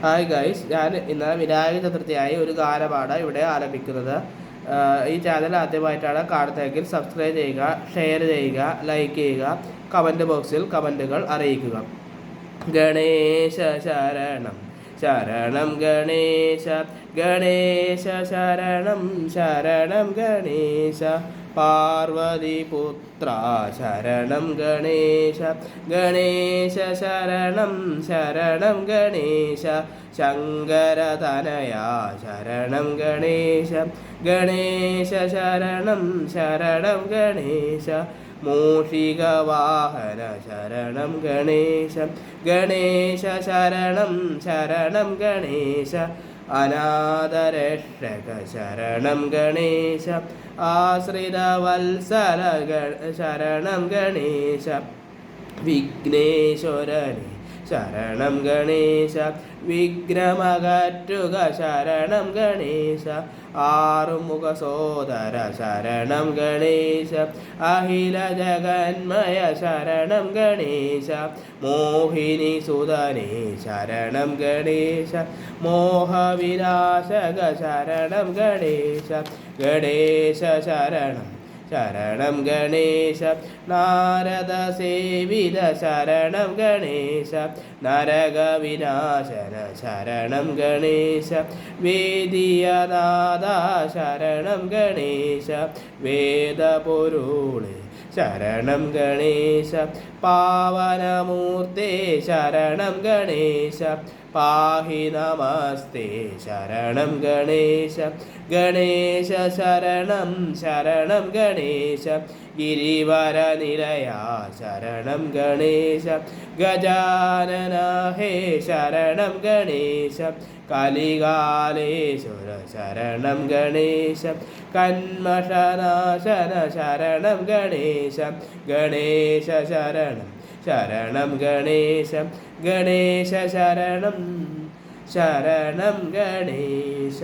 Hi guys, ഞാൻ ഇന്ന് വിനായക ചതുർത്ഥിയായി ഒരു ഗാനമാണ് ഇവിടെ ആലപിക്കുന്നത്. ഈ ചാനൽ ആദ്യമായിട്ടാണ് കാണുന്നതെങ്കിൽ സബ്സ്ക്രൈബ് ചെയ്യുക, ഷെയർ ചെയ്യുക, ലൈക്ക് ചെയ്യുക, കമൻറ്റ് ബോക്സിൽ കമൻറ്റുകൾ അറിയിക്കുക. ഗണേശ ശരണം ശരണം ഗണേശ, ഗണേശ ശരണം ശരണം ഗണേശ, പാർവതിപുത്ര ശരണം ഗണേശ, ഗണേശ ശരണം ശരണം ഗണേശ, ശങ്കരതനയ ശരണം ഗണേശ, ഗണേശ ശരണം ശരണം ഗണേശ, മൂഷികവാഹന ശരണം ഗണേശ, ഗണേശ ശരണം ശരണം ഗണേശ, അനാഥരക്ഷക ശരണം ഗണേശ, ആശ്രിതവത്സല ശരണം ഗണേശ, വിഘ്നേശ്വരനെ ശരണം ഗണേശ, വിഘ്നമകറ്റുക ശരണം ഗണേശ, ആറുമുഖ സോദര ശരണം ഗണേശ, അഖില ജഗന്മയ ശരണം ഗണേശ, മോഹിനി സുതനേ ശരണം ഗണേശ, മോഹവിനാശക ശരണം ഗണേശ, ഗണേശ ശരണം ശരണം ഗണേശ, നാരദ സേവിത ശരണം ഗണേശ, നരകവിനാശന ശരണം ഗണേശ, വേദിയനാഥ ശരണം ഗണേശ, വേദപൊരുളേ ശരണം ഗണേശ, പാവനമൂർത്തേ ശരണം ഗണേശ, പാഹി നമസ്തേ ശരണം ഗണേശ, ഗണേശ ശരണം ശരണം ഗണേശ, ഗിരിവരനിലയ ശരണം ഗണേശ, ഗജാനന ഹേ ശരണം ഗണേശ, കലികാലേശ്വര ശരണം ഗണേശ, കന്മഷനാശന ശരണം ഗണേശ, ഗണേശ ശരണം ശരണം ഗണേശ, ഗണേശ ശരണം ശരണം ഗണേശ.